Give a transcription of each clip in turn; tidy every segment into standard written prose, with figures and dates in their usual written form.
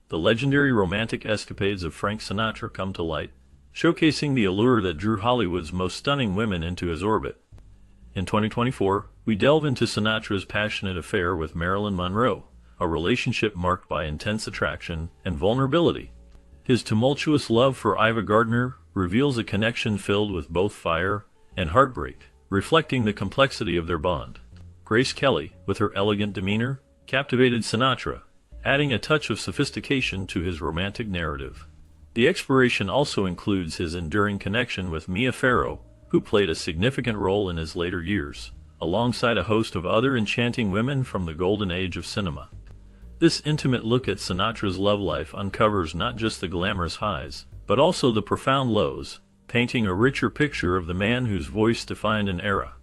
the legendary romantic escapades of Frank Sinatra come to light, showcasing the allure that drew Hollywood's most stunning women into his orbit. In 2024, we delve into Sinatra's passionate affair with Marilyn Monroe, a relationship marked by intense attraction and vulnerability. His tumultuous love for Ava Gardner reveals a connection filled with both fire and heartbreak, reflecting the complexity of their bond. Grace Kelly, with her elegant demeanor, captivated Sinatra, adding a touch of sophistication to his romantic narrative. The exploration also includes his enduring connection with Mia Farrow, who played a significant role in his later years, alongside a host of other enchanting women from the golden age of cinema. This intimate look at Sinatra's love life uncovers not just the glamorous highs, but also the profound lows, painting a richer picture of the man whose voice defined an era.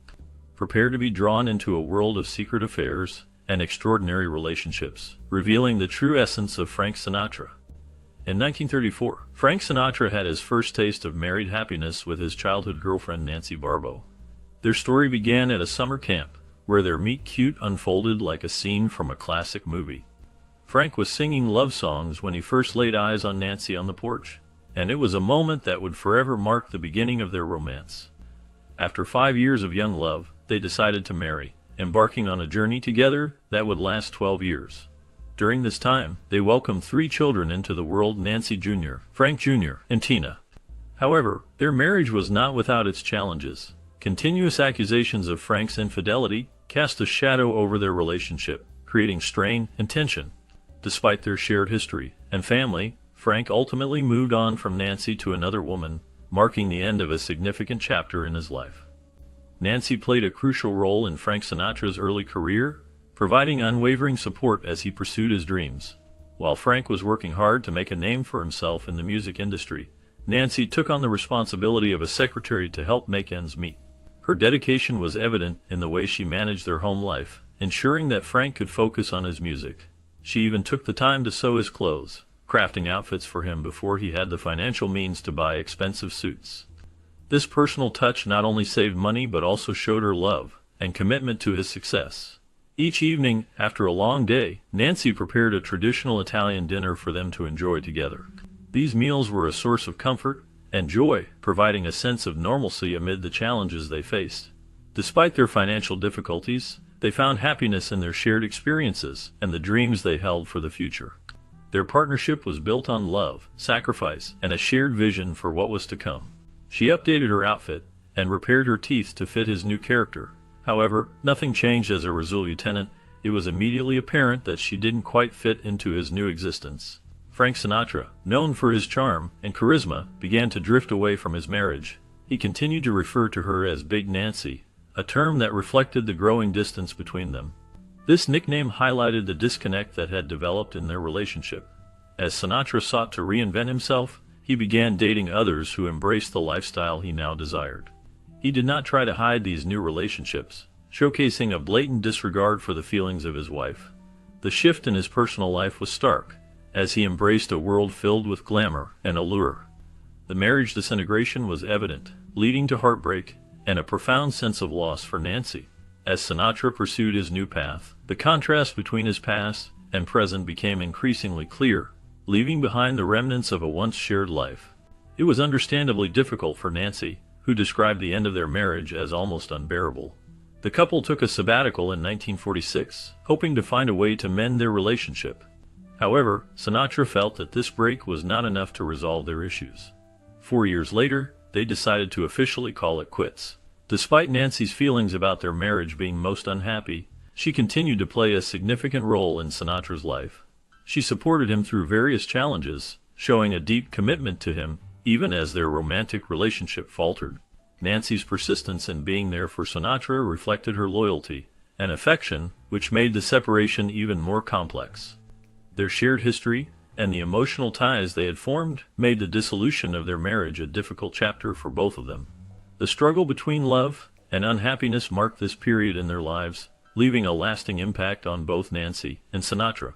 Prepare to be drawn into a world of secret affairs and extraordinary relationships, revealing the true essence of Frank Sinatra. In 1934, Frank Sinatra had his first taste of married happiness with his childhood girlfriend Nancy Barbeau. Their story began at a summer camp, where their meet-cute unfolded like a scene from a classic movie. Frank was singing love songs when he first laid eyes on Nancy on the porch, and it was a moment that would forever mark the beginning of their romance. After 5 years of young love, they decided to marry, embarking on a journey together that would last 12 years. During this time, they welcomed 3 children into the world: Nancy Jr., Frank Jr., and Tina. However, their marriage was not without its challenges. Continuous accusations of Frank's infidelity cast a shadow over their relationship, creating strain and tension. Despite their shared history and family, Frank ultimately moved on from Nancy to another woman, marking the end of a significant chapter in his life. Nancy played a crucial role in Frank Sinatra's early career, providing unwavering support as he pursued his dreams. While Frank was working hard to make a name for himself in the music industry, Nancy took on the responsibility of a secretary to help make ends meet. Her dedication was evident in the way she managed their home life, ensuring that Frank could focus on his music. She even took the time to sew his clothes, crafting outfits for him before he had the financial means to buy expensive suits. This personal touch not only saved money but also showed her love and commitment to his success. Each evening, after a long day, Nancy prepared a traditional Italian dinner for them to enjoy together. These meals were a source of comfort and joy, providing a sense of normalcy amid the challenges they faced. Despite their financial difficulties, they found happiness in their shared experiences and the dreams they held for the future. Their partnership was built on love, sacrifice, and a shared vision for what was to come. She updated her outfit and repaired her teeth to fit his new character. However, nothing changed as a Resolute lieutenant. It was immediately apparent that she didn't quite fit into his new existence. Frank Sinatra, known for his charm and charisma, began to drift away from his marriage. He continued to refer to her as Big Nancy, a term that reflected the growing distance between them. This nickname highlighted the disconnect that had developed in their relationship. As Sinatra sought to reinvent himself, he began dating others who embraced the lifestyle he now desired. He did not try to hide these new relationships, showcasing a blatant disregard for the feelings of his wife. The shift in his personal life was stark, as he embraced a world filled with glamour and allure. The marriage disintegration was evident, leading to heartbreak and a profound sense of loss for Nancy. As Sinatra pursued his new path, the contrast between his past and present became increasingly clear, leaving behind the remnants of a once shared life. It was understandably difficult for Nancy, who described the end of their marriage as almost unbearable. The couple took a sabbatical in 1946, hoping to find a way to mend their relationship. However, Sinatra felt that this break was not enough to resolve their issues. 4 years later, they decided to officially call it quits. Despite Nancy's feelings about their marriage being most unhappy, she continued to play a significant role in Sinatra's life. She supported him through various challenges, showing a deep commitment to him, even as their romantic relationship faltered. Nancy's persistence in being there for Sinatra reflected her loyalty and affection, which made the separation even more complex. Their shared history and the emotional ties they had formed made the dissolution of their marriage a difficult chapter for both of them. The struggle between love and unhappiness marked this period in their lives, leaving a lasting impact on both Nancy and Sinatra.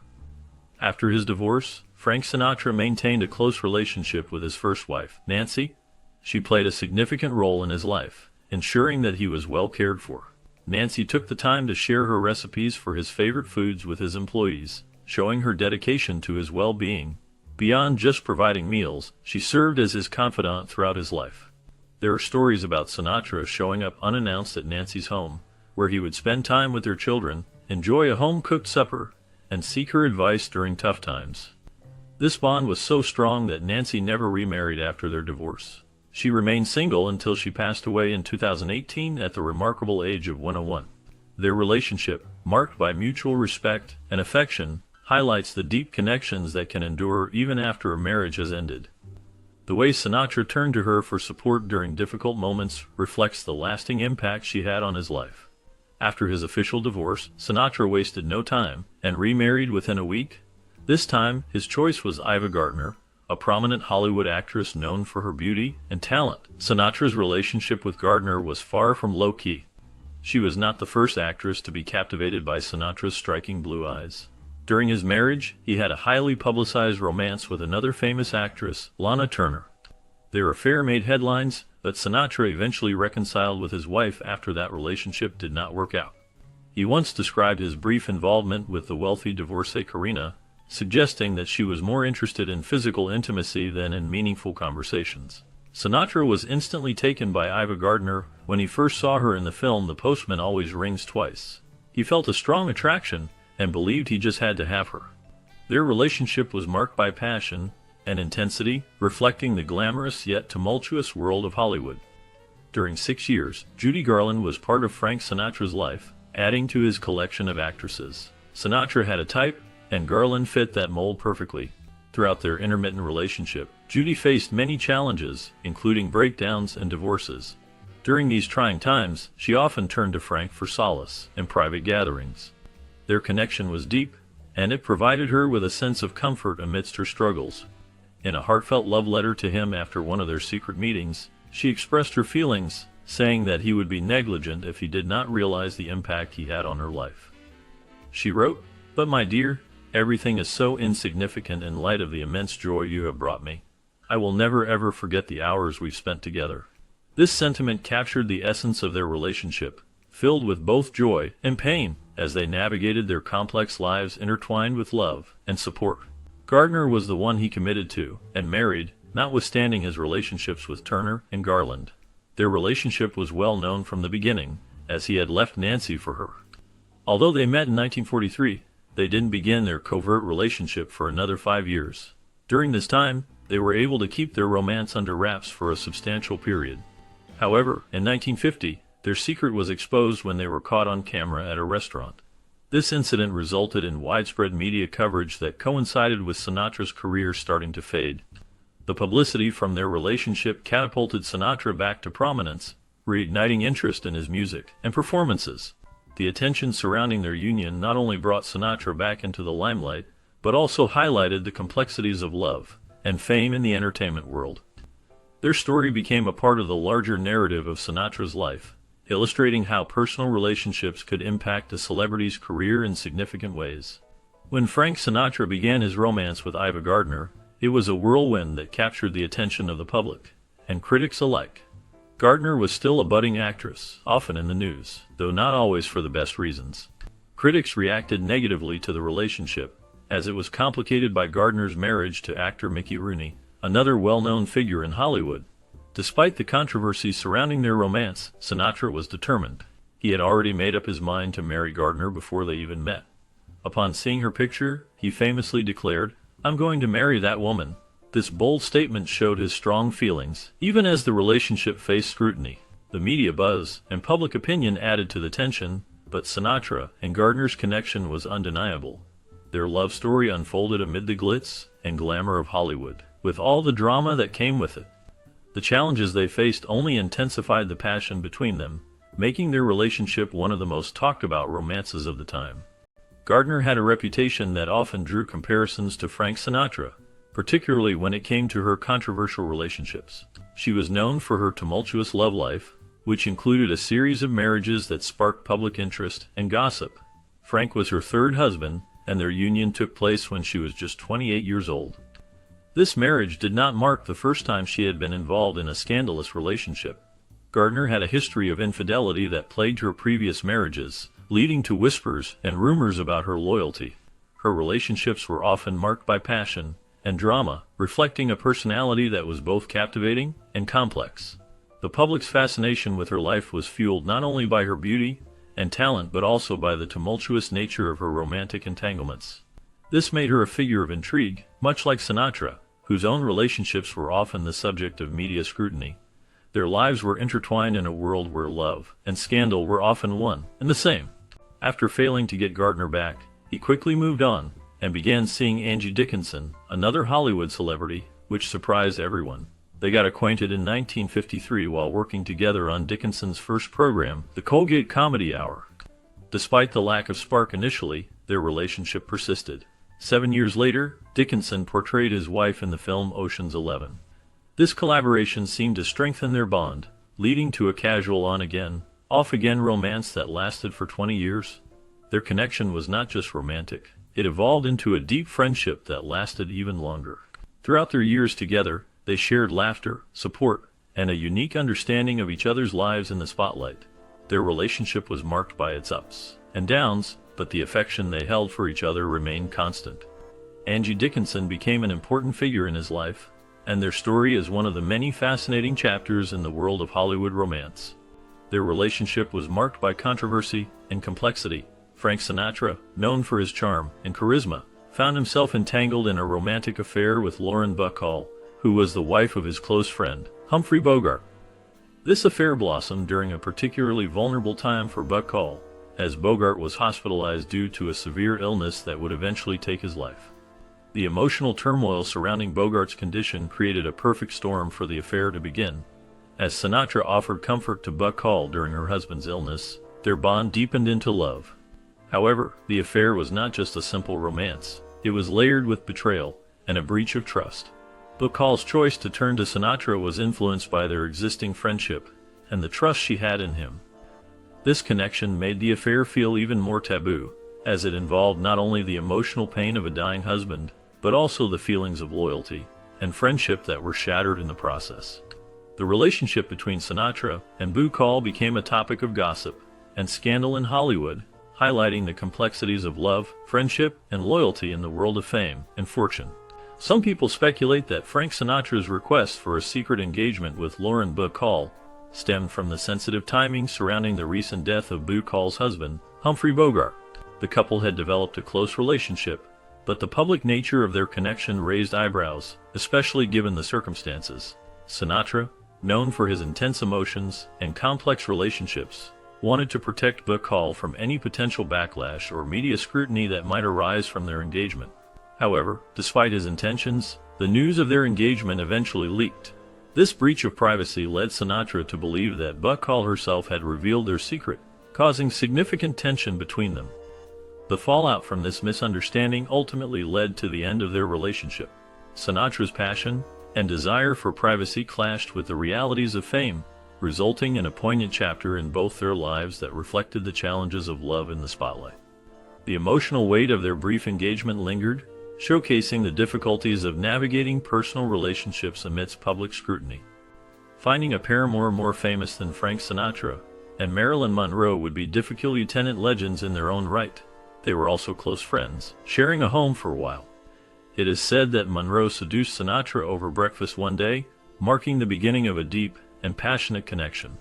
After his divorce, Frank Sinatra maintained a close relationship with his first wife, Nancy. She played a significant role in his life, ensuring that he was well cared for. Nancy took the time to share her recipes for his favorite foods with his employees, showing her dedication to his well-being. Beyond just providing meals, she served as his confidant throughout his life. There are stories about Sinatra showing up unannounced at Nancy's home, where he would spend time with their children, enjoy a home-cooked supper, and seek her advice during tough times. This bond was so strong that Nancy never remarried after their divorce. She remained single until she passed away in 2018 at the remarkable age of 101. Their relationship, marked by mutual respect and affection, highlights the deep connections that can endure even after a marriage has ended. The way Sinatra turned to her for support during difficult moments reflects the lasting impact she had on his life. After his official divorce, Sinatra wasted no time and remarried within a week. This time, his choice was Ava Gardner, a prominent Hollywood actress known for her beauty and talent. Sinatra's relationship with Gardner was far from low-key. She was not the first actress to be captivated by Sinatra's striking blue eyes. During his marriage, he had a highly publicized romance with another famous actress, Lana Turner. Their affair made headlines, but Sinatra eventually reconciled with his wife after that relationship did not work out. He once described his brief involvement with the wealthy divorcee Karina, suggesting that she was more interested in physical intimacy than in meaningful conversations. Sinatra was instantly taken by Ava Gardner when he first saw her in the film The Postman Always Rings Twice. He felt a strong attraction and believed he just had to have her. Their relationship was marked by passion and intensity, reflecting the glamorous yet tumultuous world of Hollywood. During 6 years, Judy Garland was part of Frank Sinatra's life, adding to his collection of actresses. Sinatra had a type, and Garland fit that mold perfectly. Throughout their intermittent relationship, Judy faced many challenges, including breakdowns and divorces. During these trying times, she often turned to Frank for solace in private gatherings. Their connection was deep, and it provided her with a sense of comfort amidst her struggles. In a heartfelt love letter to him after one of their secret meetings, she expressed her feelings, saying that he would be negligent if he did not realize the impact he had on her life. She wrote, "But my dear, everything is so insignificant in light of the immense joy you have brought me. I will never ever forget the hours we've spent together." This sentiment captured the essence of their relationship, filled with both joy and pain as they navigated their complex lives intertwined with love and support. Gardner was the one he committed to and married, notwithstanding his relationships with Turner and Garland. Their relationship was well known from the beginning, as he had left Nancy for her. Although they met in 1943, they didn't begin their covert relationship for another 5 years. During this time, they were able to keep their romance under wraps for a substantial period. However, in 1950, their secret was exposed when they were caught on camera at a restaurant. This incident resulted in widespread media coverage that coincided with Sinatra's career starting to fade. The publicity from their relationship catapulted Sinatra back to prominence, reigniting interest in his music and performances. The attention surrounding their union not only brought Sinatra back into the limelight, but also highlighted the complexities of love and fame in the entertainment world. Their story became a part of the larger narrative of Sinatra's life, illustrating how personal relationships could impact a celebrity's career in significant ways. When Frank Sinatra began his romance with Ava Gardner, it was a whirlwind that captured the attention of the public and critics alike. Gardner was still a budding actress, often in the news, though not always for the best reasons. Critics reacted negatively to the relationship, as it was complicated by Gardner's marriage to actor Mickey Rooney, another well-known figure in Hollywood. Despite the controversy surrounding their romance, Sinatra was determined. He had already made up his mind to marry Gardner before they even met. Upon seeing her picture, he famously declared, "I'm going to marry that woman." This bold statement showed his strong feelings, even as the relationship faced scrutiny. The media buzz and public opinion added to the tension, but Sinatra and Gardner's connection was undeniable. Their love story unfolded amid the glitz and glamour of Hollywood, with all the drama that came with it. The challenges they faced only intensified the passion between them, making their relationship one of the most talked about romances of the time. Gardner had a reputation that often drew comparisons to Frank Sinatra, particularly when it came to her controversial relationships. She was known for her tumultuous love life, which included a series of marriages that sparked public interest and gossip. Frank was her third husband, and their union took place when she was just 28 years old. This marriage did not mark the first time she had been involved in a scandalous relationship. Gardner had a history of infidelity that plagued her previous marriages, leading to whispers and rumors about her loyalty. her relationships were often marked by passion and drama, reflecting a personality that was both captivating and complex. The public's fascination with her life was fueled not only by her beauty and talent but also by the tumultuous nature of her romantic entanglements. This made her a figure of intrigue, much like Sinatra, whose own relationships were often the subject of media scrutiny. Their lives were intertwined in a world where love and scandal were often one and the same. After failing to get Gardner back, he quickly moved on and began seeing Angie Dickinson, another Hollywood celebrity, which surprised everyone. They got acquainted in 1953 while working together on Dickinson's first program, The Colgate Comedy Hour. Despite the lack of spark initially, their relationship persisted. 7 years later, Dickinson portrayed his wife in the film Ocean's 11. This collaboration seemed to strengthen their bond, leading to a casual on-again, off-again romance that lasted for 20 years. Their connection was not just romantic, it evolved into a deep friendship that lasted even longer. Throughout their years together, they shared laughter, support, and a unique understanding of each other's lives in the spotlight. Their relationship was marked by its ups and downs, but the affection they held for each other remained constant. Angie Dickinson became an important figure in his life, and their story is one of the many fascinating chapters in the world of Hollywood romance. Their relationship was marked by controversy and complexity. Frank Sinatra, known for his charm and charisma, found himself entangled in a romantic affair with Lauren Bacall, who was the wife of his close friend, Humphrey Bogart. This affair blossomed during a particularly vulnerable time for Bacall, as Bogart was hospitalized due to a severe illness that would eventually take his life. The emotional turmoil surrounding Bogart's condition created a perfect storm for the affair to begin. As Sinatra offered comfort to Bacall during her husband's illness, their bond deepened into love. However, the affair was not just a simple romance. It was layered with betrayal and a breach of trust. Bacall's choice to turn to Sinatra was influenced by their existing friendship and the trust she had in him. This connection made the affair feel even more taboo, as it involved not only the emotional pain of a dying husband, but also the feelings of loyalty and friendship that were shattered in the process. The relationship between Sinatra and Bacall became a topic of gossip and scandal in Hollywood, highlighting the complexities of love, friendship, and loyalty in the world of fame and fortune. Some people speculate that Frank Sinatra's request for a secret engagement with Lauren Bacall stemmed from the sensitive timing surrounding the recent death of Bacall's husband, Humphrey Bogart. The couple had developed a close relationship, but the public nature of their connection raised eyebrows, especially given the circumstances. Sinatra, known for his intense emotions and complex relationships, wanted to protect Bacall from any potential backlash or media scrutiny that might arise from their engagement. However, despite his intentions, the news of their engagement eventually leaked. This breach of privacy led Sinatra to believe that Bacall herself had revealed their secret, causing significant tension between them. The fallout from this misunderstanding ultimately led to the end of their relationship. Sinatra's passion and desire for privacy clashed with the realities of fame, resulting in a poignant chapter in both their lives that reflected the challenges of love in the spotlight. The emotional weight of their brief engagement lingered, showcasing the difficulties of navigating personal relationships amidst public scrutiny. Finding a paramour more famous than Frank Sinatra and Marilyn Monroe would be difficult lieutenant legends in their own right. They were also close friends, sharing a home for a while. It is said that Monroe seduced Sinatra over breakfast one day, marking the beginning of a deep and passionate connection.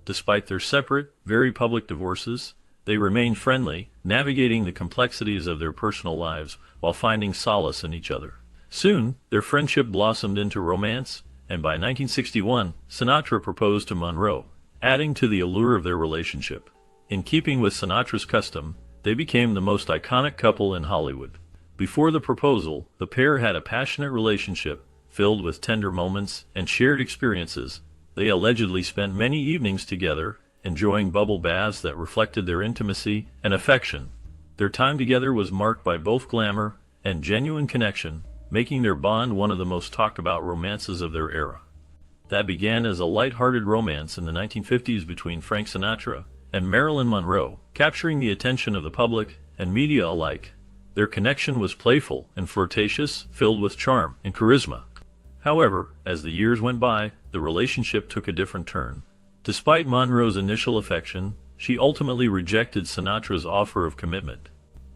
Despite their separate, very public divorces, they remained friendly, navigating the complexities of their personal lives while finding solace in each other. Soon, their friendship blossomed into romance, and by 1961, Sinatra proposed to Monroe, adding to the allure of their relationship. In keeping with Sinatra's custom, they became the most iconic couple in Hollywood. Before the proposal, the pair had a passionate relationship, filled with tender moments and shared experiences. They allegedly spent many evenings together, enjoying bubble baths that reflected their intimacy and affection. Their time together was marked by both glamour and genuine connection, making their bond one of the most talked about romances of their era. That began as a light-hearted romance in the 1950s between Frank Sinatra and Marilyn Monroe, capturing the attention of the public and media alike. Their connection was playful and flirtatious, filled with charm and charisma. However, as the years went by, the relationship took a different turn. Despite Monroe's initial affection, she ultimately rejected Sinatra's offer of commitment.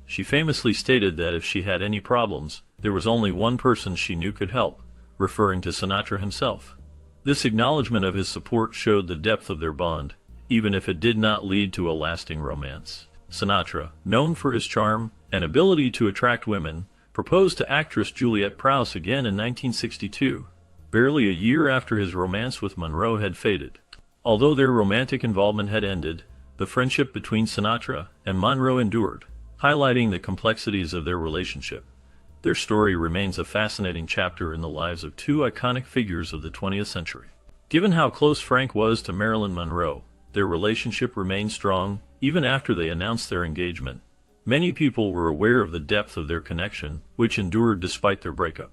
She famously stated that if she had any problems, there was only one person she knew could help, referring to Sinatra himself. This acknowledgement of his support showed the depth of their bond, even if it did not lead to a lasting romance. Sinatra, known for his charm and ability to attract women, proposed to actress Juliette Prowse again in 1962, barely a year after his romance with Monroe had faded. Although their romantic involvement had ended, the friendship between Sinatra and Monroe endured, highlighting the complexities of their relationship. Their story remains a fascinating chapter in the lives of two iconic figures of the 20th century. Given how close Frank was to Marilyn Monroe, their relationship remained strong even after they announced their engagement. Many people were aware of the depth of their connection, which endured despite their breakup.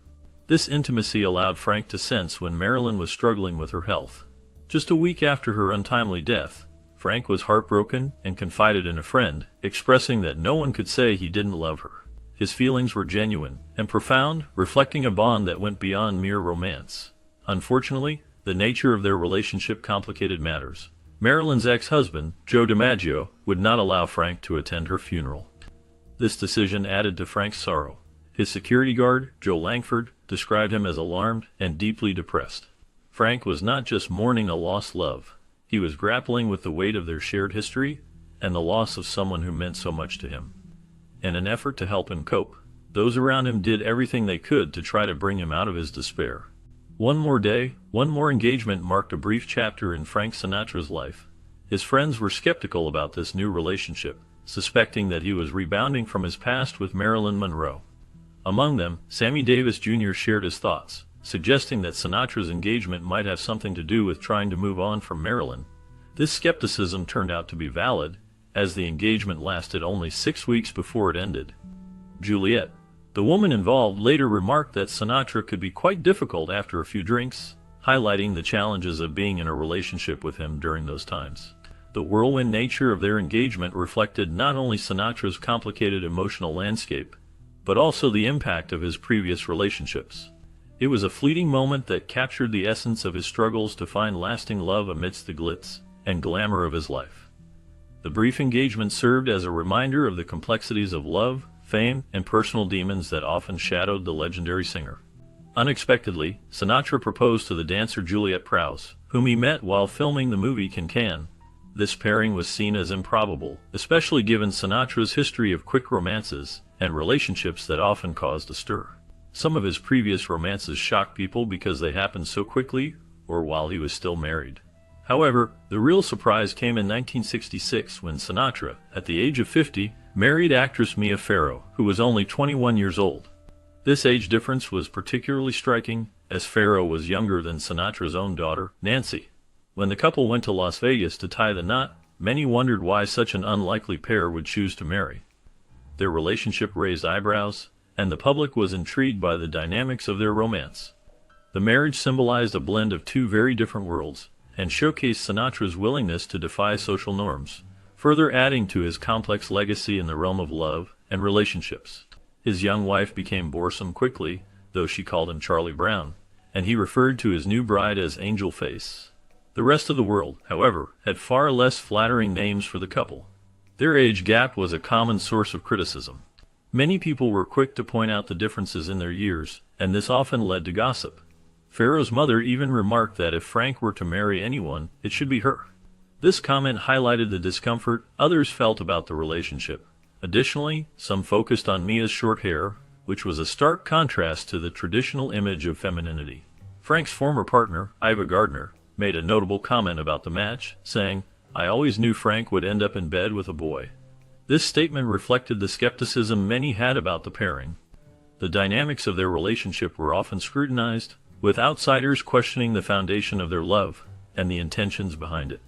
This intimacy allowed Frank to sense when Marilyn was struggling with her health. Just a week after her untimely death, Frank was heartbroken and confided in a friend, expressing that no one could say he didn't love her. His feelings were genuine and profound, reflecting a bond that went beyond mere romance. Unfortunately, the nature of their relationship complicated matters. Marilyn's ex-husband, Joe DiMaggio, would not allow Frank to attend her funeral. This decision added to Frank's sorrow. His security guard, Joe Langford, described him as alarmed and deeply depressed. Frank was not just mourning a lost love. He was grappling with the weight of their shared history and the loss of someone who meant so much to him. In an effort to help him cope, those around him did everything they could to try to bring him out of his despair. One more day, one more engagement marked a brief chapter in Frank Sinatra's life. His friends were skeptical about this new relationship, suspecting that he was rebounding from his past with Marilyn Monroe. Among them, Sammy Davis Jr. shared his thoughts, suggesting that Sinatra's engagement might have something to do with trying to move on from Marilyn. This skepticism turned out to be valid, as the engagement lasted only 6 weeks before it ended. Juliette, the woman involved, later remarked that Sinatra could be quite difficult after a few drinks, highlighting the challenges of being in a relationship with him during those times. The whirlwind nature of their engagement reflected not only Sinatra's complicated emotional landscape, but also the impact of his previous relationships. It was a fleeting moment that captured the essence of his struggles to find lasting love amidst the glitz and glamour of his life. The brief engagement served as a reminder of the complexities of love, fame, and personal demons that often shadowed the legendary singer. Unexpectedly, Sinatra proposed to the dancer Juliette Prowse, whom he met while filming the movie Can. This pairing was seen as improbable, especially given Sinatra's history of quick romances and relationships that often caused a stir. Some of his previous romances shocked people because they happened so quickly or while he was still married. However, the real surprise came in 1966 when Sinatra, at the age of 50, married actress Mia Farrow, who was only 21 years old. This age difference was particularly striking, as Farrow was younger than Sinatra's own daughter, Nancy. When the couple went to Las Vegas to tie the knot, many wondered why such an unlikely pair would choose to marry. Their relationship raised eyebrows, and the public was intrigued by the dynamics of their romance. The marriage symbolized a blend of two very different worlds, and showcased Sinatra's willingness to defy social norms, further adding to his complex legacy in the realm of love and relationships. His young wife became boresome quickly, though she called him Charlie Brown, and he referred to his new bride as Angel Face. The rest of the world, however, had far less flattering names for the couple. Their age gap was a common source of criticism. Many people were quick to point out the differences in their years, and this often led to gossip. Farrow's mother even remarked that if Frank were to marry anyone, it should be her. This comment highlighted the discomfort others felt about the relationship. Additionally, some focused on Mia's short hair, which was a stark contrast to the traditional image of femininity. Frank's former partner, Ava Gardner, made a notable comment about the match, saying, "I always knew Frank would end up in bed with a boy." This statement reflected the skepticism many had about the pairing. The dynamics of their relationship were often scrutinized, with outsiders questioning the foundation of their love and the intentions behind it.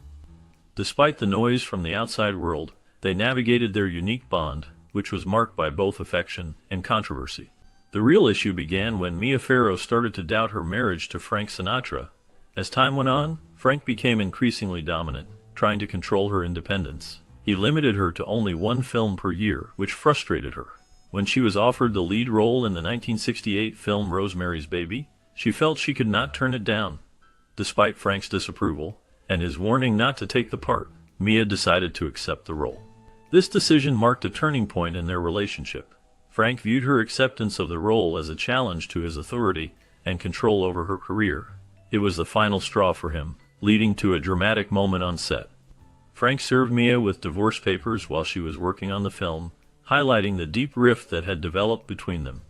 Despite the noise from the outside world, they navigated their unique bond, which was marked by both affection and controversy. The real issue began when Mia Farrow started to doubt her marriage to Frank Sinatra. As time went on, Frank became increasingly dominant, trying to control her independence. He limited her to only one film per year, which frustrated her. When she was offered the lead role in the 1968 film Rosemary's Baby, she felt she could not turn it down. Despite Frank's disapproval and his warning not to take the part, Mia decided to accept the role. This decision marked a turning point in their relationship. Frank viewed her acceptance of the role as a challenge to his authority and control over her career. It was the final straw for him, leading to a dramatic moment on set. Frank served Mia with divorce papers while she was working on the film, highlighting the deep rift that had developed between them.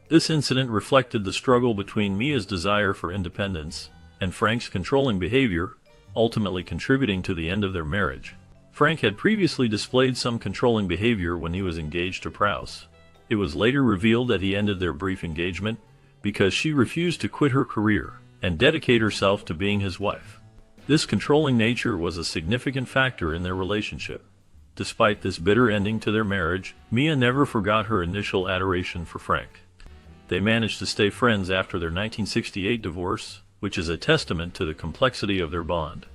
This incident reflected the struggle between Mia's desire for independence and Frank's controlling behavior, ultimately contributing to the end of their marriage. Frank had previously displayed some controlling behavior when he was engaged to Prowse. It was later revealed that he ended their brief engagement because she refused to quit her career and dedicate herself to being his wife. This controlling nature was a significant factor in their relationship. Despite this bitter ending to their marriage, Mia never forgot her initial adoration for Frank. They managed to stay friends after their 1968 divorce, which is a testament to the complexity of their bond.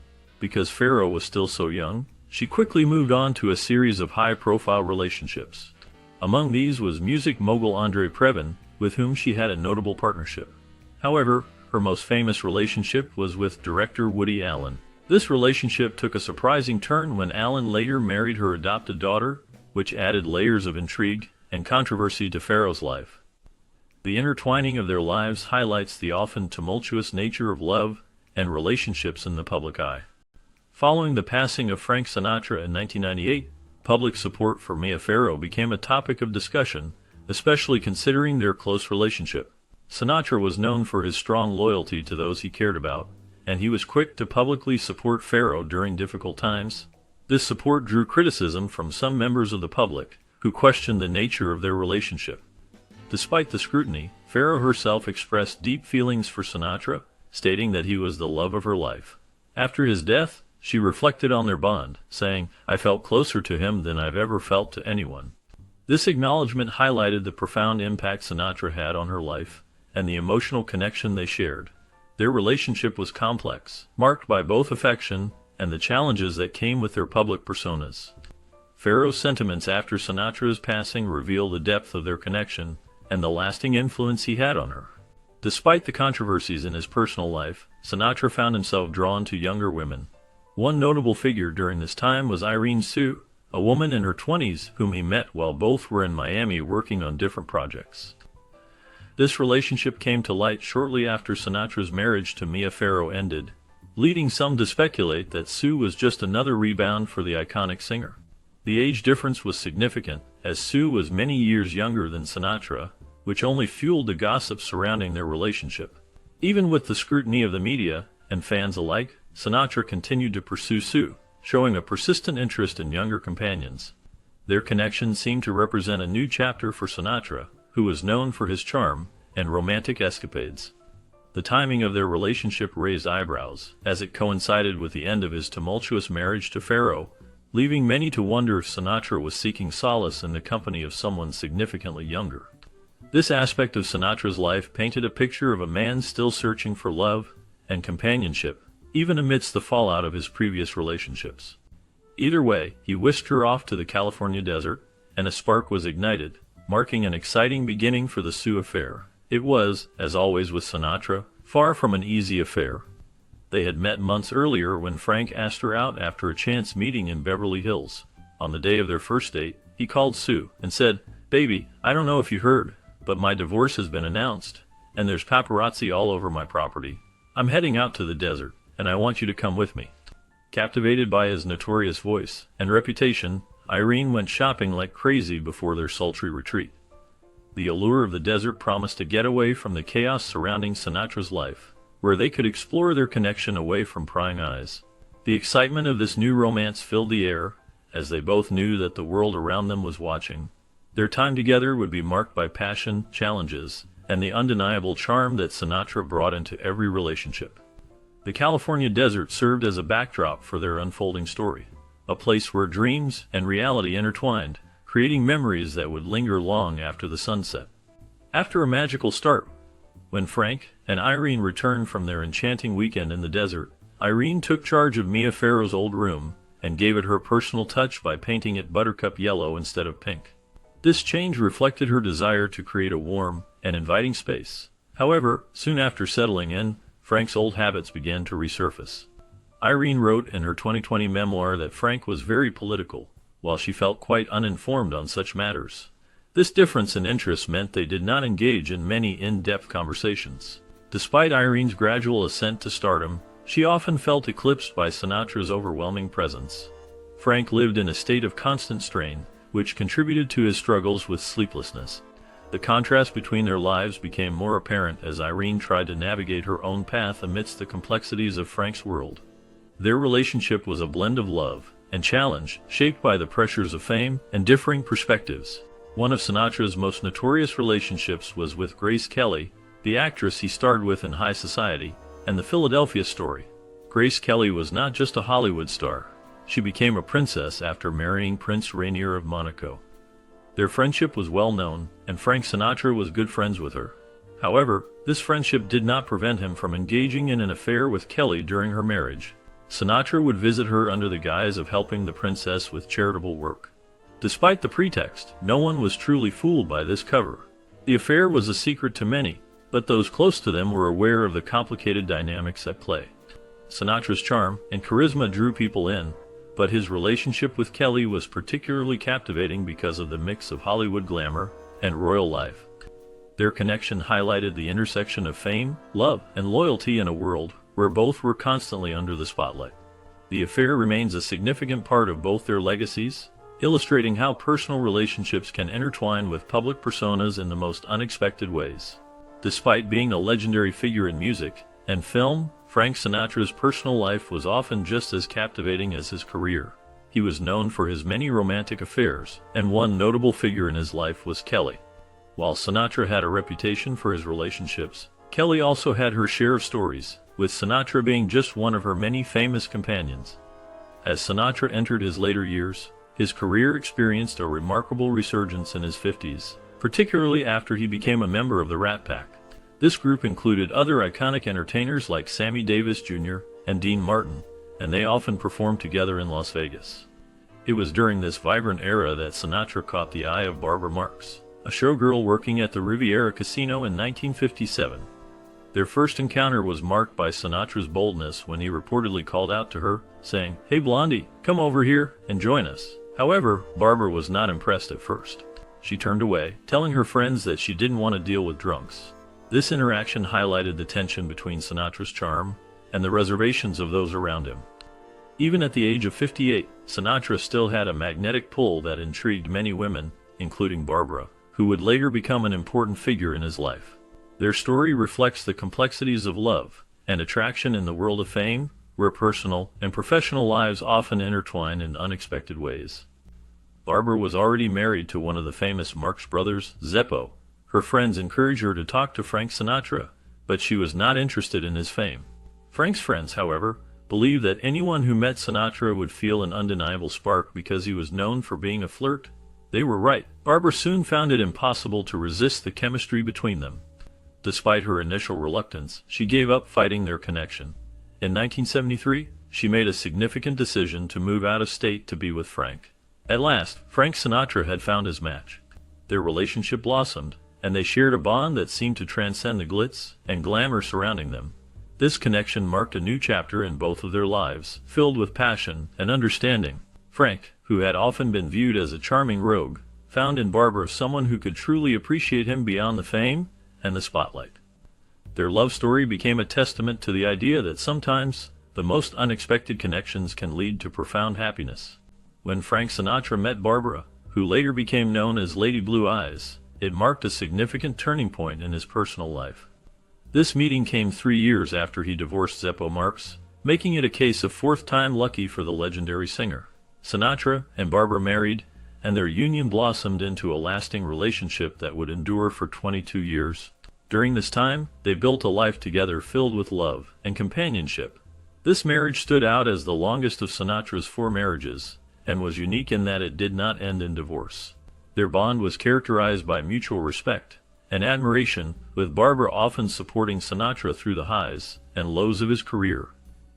Because Farrow was still so young, she quickly moved on to a series of high-profile relationships. Among these was music mogul Andre Previn, with whom she had a notable partnership. However, her most famous relationship was with director Woody Allen. This relationship took a surprising turn when Allen later married her adopted daughter, which added layers of intrigue and controversy to Farrow's life. The intertwining of their lives highlights the often tumultuous nature of love and relationships in the public eye. Following the passing of Frank Sinatra in 1998, public support for Mia Farrow became a topic of discussion, especially considering their close relationship. Sinatra was known for his strong loyalty to those he cared about, and he was quick to publicly support Farrow during difficult times. This support drew criticism from some members of the public, who questioned the nature of their relationship. Despite the scrutiny, Farrow herself expressed deep feelings for Sinatra, stating that he was the love of her life. After his death, she reflected on their bond, saying, "I felt closer to him than I've ever felt to anyone." This acknowledgement highlighted the profound impact Sinatra had on her life and the emotional connection they shared. Their relationship was complex, marked by both affection and the challenges that came with their public personas. Farrow's sentiments after Sinatra's passing reveal the depth of their connection and the lasting influence he had on her. Despite the controversies in his personal life, Sinatra found himself drawn to younger women. One notable figure during this time was Irene Tsu, a woman in her 20s whom he met while both were in Miami working on different projects. This relationship came to light shortly after Sinatra's marriage to Mia Farrow ended, leading some to speculate that Tsu was just another rebound for the iconic singer. The age difference was significant, as Tsu was many years younger than Sinatra, which only fueled the gossip surrounding their relationship. Even with the scrutiny of the media and fans alike, Sinatra continued to pursue Tsu, showing a persistent interest in younger companions. Their connection seemed to represent a new chapter for Sinatra, who was known for his charm and romantic escapades. The timing of their relationship raised eyebrows, as it coincided with the end of his tumultuous marriage to Farrow, leaving many to wonder if Sinatra was seeking solace in the company of someone significantly younger. This aspect of Sinatra's life painted a picture of a man still searching for love and companionship, even amidst the fallout of his previous relationships. Either way, he whisked her off to the California desert, and a spark was ignited, marking an exciting beginning for the Tsu affair. It was, as always with Sinatra, far from an easy affair. They had met months earlier when Frank asked her out after a chance meeting in Beverly Hills. On the day of their first date, he called Tsu and said, "Baby, I don't know if you heard, but my divorce has been announced, and there's paparazzi all over my property. I'm heading out to the desert, and I want you to come with me." Captivated by his notorious voice and reputation, Irene went shopping like crazy before their sultry retreat. The allure of the desert promised a getaway from the chaos surrounding Sinatra's life, where they could explore their connection away from prying eyes. The excitement of this new romance filled the air, as they both knew that the world around them was watching. Their time together would be marked by passion, challenges, and the undeniable charm that Sinatra brought into every relationship. The California desert served as a backdrop for their unfolding story, a place where dreams and reality intertwined, creating memories that would linger long after the sunset. After a magical start, when Frank and Irene returned from their enchanting weekend in the desert, Irene took charge of Mia Farrow's old room and gave it her personal touch by painting it buttercup yellow instead of pink. This change reflected her desire to create a warm and inviting space. However, soon after settling in, Frank's old habits began to resurface. Irene wrote in her 2020 memoir that Frank was very political, while she felt quite uninformed on such matters. This difference in interests meant they did not engage in many in-depth conversations. Despite Irene's gradual ascent to stardom, she often felt eclipsed by Sinatra's overwhelming presence. Frank lived in a state of constant strain, which contributed to his struggles with sleeplessness. The contrast between their lives became more apparent as Irene tried to navigate her own path amidst the complexities of Frank's world. Their relationship was a blend of love and challenge, shaped by the pressures of fame and differing perspectives. One of Sinatra's most notorious relationships was with Grace Kelly, the actress he starred with in High Society and The Philadelphia Story. Grace Kelly was not just a Hollywood star. She became a princess after marrying Prince Rainier of Monaco. Their friendship was well known, and Frank Sinatra was good friends with her. However, this friendship did not prevent him from engaging in an affair with Kelly during her marriage. Sinatra would visit her under the guise of helping the princess with charitable work. Despite the pretext, no one was truly fooled by this cover. The affair was a secret to many, but those close to them were aware of the complicated dynamics at play. Sinatra's charm and charisma drew people in, but his relationship with Kelly was particularly captivating because of the mix of Hollywood glamour and royal life. Their connection highlighted the intersection of fame, love, and loyalty in a world where both were constantly under the spotlight. The affair remains a significant part of both their legacies, illustrating how personal relationships can intertwine with public personas in the most unexpected ways. Despite being a legendary figure in music and film, Frank Sinatra's personal life was often just as captivating as his career. He was known for his many romantic affairs, and one notable figure in his life was Kelly. While Sinatra had a reputation for his relationships, Kelly also had her share of stories, with Sinatra being just one of her many famous companions. As Sinatra entered his later years, his career experienced a remarkable resurgence in his 50s, particularly after he became a member of the Rat Pack. This group included other iconic entertainers like Sammy Davis Jr. and Dean Martin, and they often performed together in Las Vegas. It was during this vibrant era that Sinatra caught the eye of Barbara Marx, a showgirl working at the Riviera Casino in 1957. Their first encounter was marked by Sinatra's boldness when he reportedly called out to her, saying, "Hey Blondie, come over here and join us." However, Barbara was not impressed at first. She turned away, telling her friends that she didn't want to deal with drunks. This interaction highlighted the tension between Sinatra's charm and the reservations of those around him. Even at the age of 58, Sinatra still had a magnetic pull that intrigued many women, including Barbara, who would later become an important figure in his life. Their story reflects the complexities of love and attraction in the world of fame, where personal and professional lives often intertwine in unexpected ways. Barbara was already married to one of the famous Marx brothers, Zeppo. Her friends encouraged her to talk to Frank Sinatra, but she was not interested in his fame. Frank's friends, however, believed that anyone who met Sinatra would feel an undeniable spark because he was known for being a flirt. They were right. Barbara soon found it impossible to resist the chemistry between them. Despite her initial reluctance, she gave up fighting their connection. In 1973, she made a significant decision to move out of state to be with Frank. At last, Frank Sinatra had found his match. Their relationship blossomed, and they shared a bond that seemed to transcend the glitz and glamour surrounding them. This connection marked a new chapter in both of their lives, filled with passion and understanding. Frank, who had often been viewed as a charming rogue, found in Barbara someone who could truly appreciate him beyond the fame and the spotlight. Their love story became a testament to the idea that sometimes the most unexpected connections can lead to profound happiness. When Frank Sinatra met Barbara, who later became known as Lady Blue Eyes, it marked a significant turning point in his personal life. This meeting came 3 years after he divorced Zeppo Marx, making it a case of fourth time lucky for the legendary singer. Sinatra and Barbara married, and their union blossomed into a lasting relationship that would endure for 22 years. During this time, they built a life together filled with love and companionship. This marriage stood out as the longest of Sinatra's 4 marriages, and was unique in that it did not end in divorce. Their bond was characterized by mutual respect and admiration, with Barbara often supporting Sinatra through the highs and lows of his career.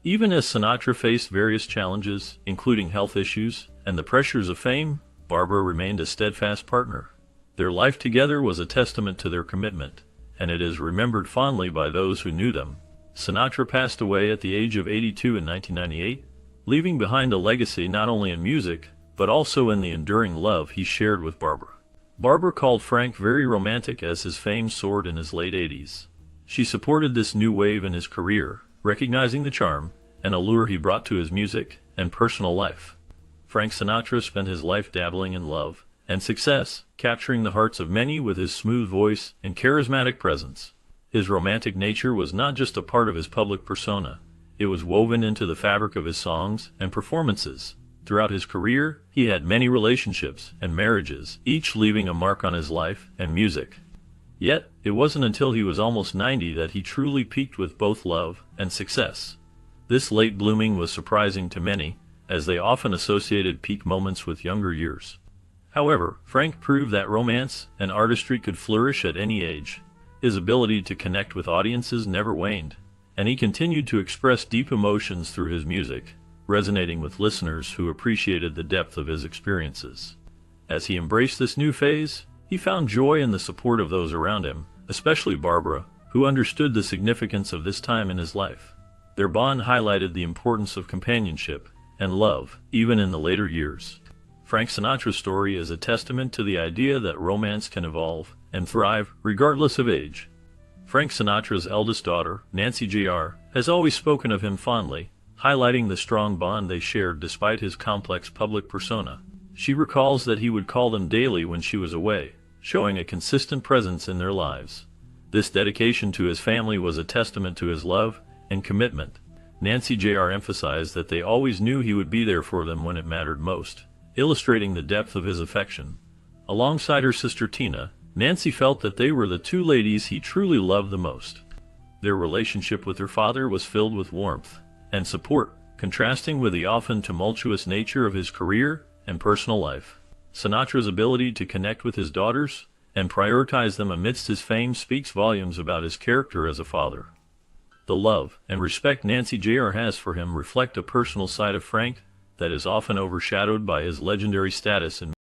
Even as Sinatra faced various challenges, including health issues and the pressures of fame, Barbara remained a steadfast partner. Their life together was a testament to their commitment, and it is remembered fondly by those who knew them. Sinatra passed away at the age of 82 in 1998, leaving behind a legacy not only in music, but also in the enduring love he shared with Barbara. Barbara called Frank very romantic as his fame soared in his late 80s. She supported this new wave in his career, recognizing the charm and allure he brought to his music and personal life. Frank Sinatra spent his life dabbling in love and success, capturing the hearts of many with his smooth voice and charismatic presence. His romantic nature was not just a part of his public persona, it was woven into the fabric of his songs and performances. Throughout his career, he had many relationships and marriages, each leaving a mark on his life and music. Yet, it wasn't until he was almost 90 that he truly peaked with both love and success. This late blooming was surprising to many, as they often associated peak moments with younger years. However, Frank proved that romance and artistry could flourish at any age. His ability to connect with audiences never waned, and he continued to express deep emotions through his music, resonating with listeners who appreciated the depth of his experiences. As he embraced this new phase, he found joy in the support of those around him, especially Barbara, who understood the significance of this time in his life. Their bond highlighted the importance of companionship and love, even in the later years. Frank Sinatra's story is a testament to the idea that romance can evolve and thrive regardless of age. Frank Sinatra's eldest daughter, Nancy Jr., has always spoken of him fondly, highlighting the strong bond they shared despite his complex public persona. She recalls that he would call them daily when she was away, showing a consistent presence in their lives. This dedication to his family was a testament to his love and commitment. Nancy Jr. emphasized that they always knew he would be there for them when it mattered most, illustrating the depth of his affection. Alongside her sister Tina, Nancy felt that they were the two ladies he truly loved the most. Their relationship with her father was filled with warmth and support, contrasting with the often tumultuous nature of his career and personal life. Sinatra's ability to connect with his daughters and prioritize them amidst his fame speaks volumes about his character as a father. The love and respect Nancy Jr. has for him reflect a personal side of Frank that is often overshadowed by his legendary status in